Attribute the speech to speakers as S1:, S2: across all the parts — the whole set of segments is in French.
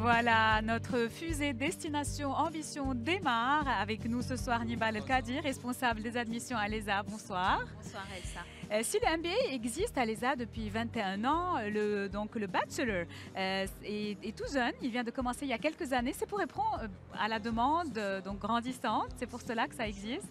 S1: Voilà, notre fusée Destination Ambition démarre. Avec nous ce soir, Nibal El-Kadi, responsable des admissions à l'ESA. Bonsoir.
S2: Bonsoir Elsa.
S1: Si le MBA existe à l'ESA depuis 21 ans, le Bachelor est tout jeune. Il vient de commencer il y a quelques années. C'est pour répondre à la demande donc grandissante. C'est pour cela que ça existe.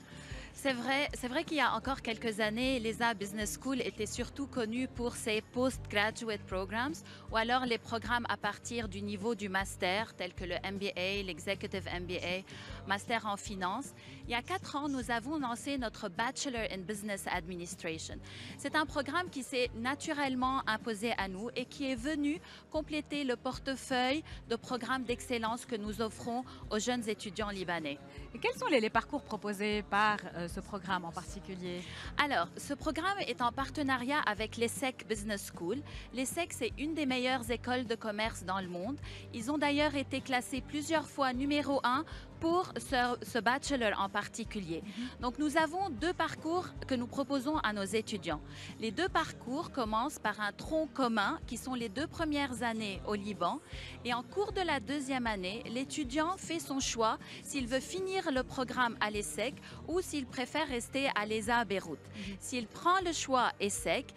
S2: C'est vrai qu'il y a encore quelques années, l'ESA Business School était surtout connue pour ses postgraduate programs ou alors les programmes à partir du niveau du master tels que le MBA, l'Executive MBA, Master en finance. Il y a 4 ans, nous avons lancé notre Bachelor in Business Administration. C'est un programme qui s'est naturellement imposé à nous et qui est venu compléter le portefeuille de programmes d'excellence que nous offrons aux jeunes étudiants libanais.
S1: Et quels sont les parcours proposés par ce programme en particulier?
S2: Alors, ce programme est en partenariat avec l'ESSEC Business School. L'ESSEC, c'est une des meilleures écoles de commerce dans le monde. Ils ont d'ailleurs été classés plusieurs fois numéro 1 pour ce bachelor en particulier. Donc, nous avons 2 parcours que nous proposons à nos étudiants. Les 2 parcours commencent par un tronc commun, qui sont les 2 premières années au Liban. Et en cours de la 2e année, l'étudiant fait son choix s'il veut finir le programme à l'ESSEC ou s'il préfère rester à l'ESA à Beyrouth. S'il prend le choix ESSEC,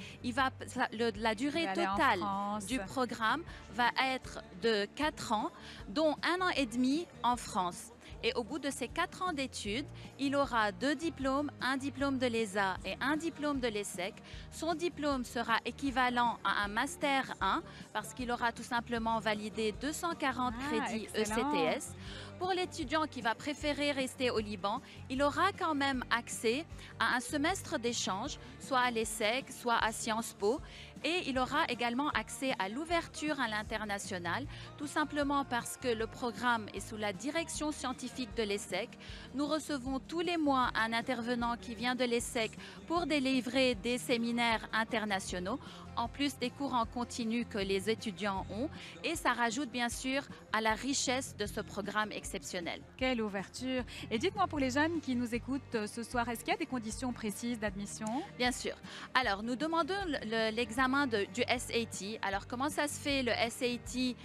S2: la durée totale du programme va être de 4 ans, dont 1 an et demi en France. Et au bout de ces 4 ans d'études, il aura 2 diplômes, un diplôme de l'ESA et un diplôme de l'ESSEC. Son diplôme sera équivalent à un Master 1 parce qu'il aura tout simplement validé 240 crédits ECTS. Pour l'étudiant qui va préférer rester au Liban, il aura quand même accès à un semestre d'échange, soit à l'ESSEC, soit à Sciences Po. Et il aura également accès à l'ouverture à l'international, tout simplement parce que le programme est sous la direction scientifique de l'ESSEC. Nous recevons tous les mois un intervenant qui vient de l'ESSEC pour délivrer des séminaires internationaux, en plus des cours en continu que les étudiants ont. Et ça rajoute bien sûr à la richesse de ce programme exceptionnel.
S1: Quelle ouverture! Et dites-moi, pour les jeunes qui nous écoutent ce soir, est-ce qu'il y a des conditions précises d'admission?
S2: Bien sûr. Alors, nous demandons l'examen du SAT. Alors, comment ça se fait le SAT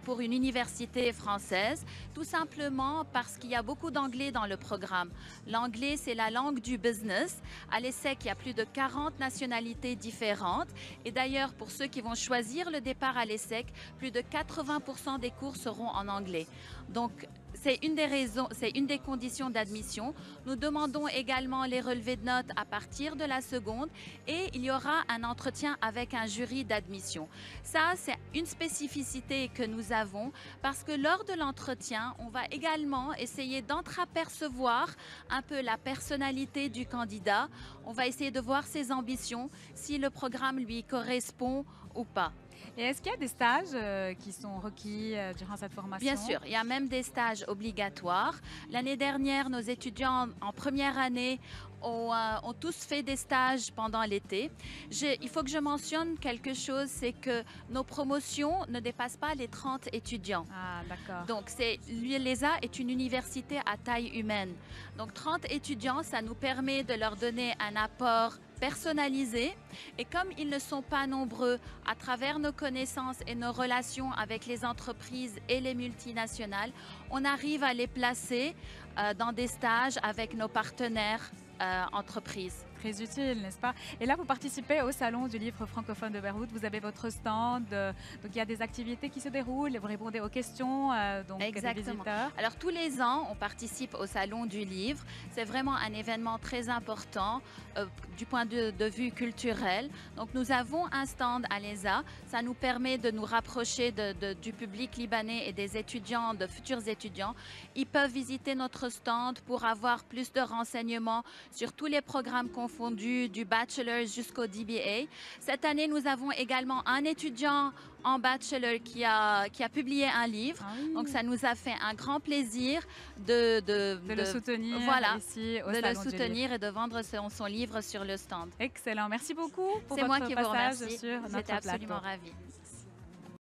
S2: pour une université française? Tout simplement parce qu'il y a beaucoup d'anglais dans le programme. L'anglais, c'est la langue du business. À l'ESSEC, il y a plus de 40 nationalités différentes. Et d'ailleurs, pour ceux qui vont choisir le départ à l'ESSEC, plus de 80% des cours seront en anglais. Donc, c'est une des raisons, c'est une des conditions d'admission. Nous demandons également les relevés de notes à partir de la seconde et il y aura un entretien avec un jury d'admission. Ça, c'est une spécificité que nous avons parce que lors de l'entretien, on va également essayer d'entreapercevoir un peu la personnalité du candidat. On va essayer de voir ses ambitions, si le programme lui correspond ou pas.
S1: Et est-ce qu'il y a des stages qui sont requis durant cette formation?
S2: Bien sûr, il y a même des stages obligatoires. L'année dernière, nos étudiants en première année ont tous fait des stages pendant l'été. Il faut que je mentionne quelque chose, c'est que nos promotions ne dépassent pas les 30 étudiants.
S1: Ah, d'accord.
S2: Donc, l'ESA est une université à taille humaine. Donc, 30 étudiants, ça nous permet de leur donner un apport personnalisé. Et comme ils ne sont pas nombreux, à travers nos connaissances et nos relations avec les entreprises et les multinationales, on arrive à les placer dans des stages avec nos partenaires entreprises.
S1: Très utile, n'est-ce pas? Et là, vous participez au Salon du livre francophone de Beyrouth. Vous avez votre stand, donc il y a des activités qui se déroulent, vous répondez aux questions des visiteurs.
S2: Alors, tous les ans, on participe au Salon du livre. C'est vraiment un événement très important du point de vue culturel. Donc, nous avons un stand à l'ESA. Ça nous permet de nous rapprocher du public libanais et des étudiants, de futurs étudiants. Ils peuvent visiter notre stand pour avoir plus de renseignements sur tous les programmes confondus, du bachelor jusqu'au DBA. Cette année, nous avons également un étudiant en bachelor qui a publié un livre. Ah oui. Donc, ça nous a fait un grand plaisir de
S1: le soutenir,
S2: voilà,
S1: ici au
S2: de
S1: Salon
S2: le soutenir et de vendre son livre sur le stand.
S1: Excellent. Merci beaucoup pour
S2: votre
S1: passage sur notre plateau.
S2: C'est moi qui vous remercie. J'étais absolument ravie.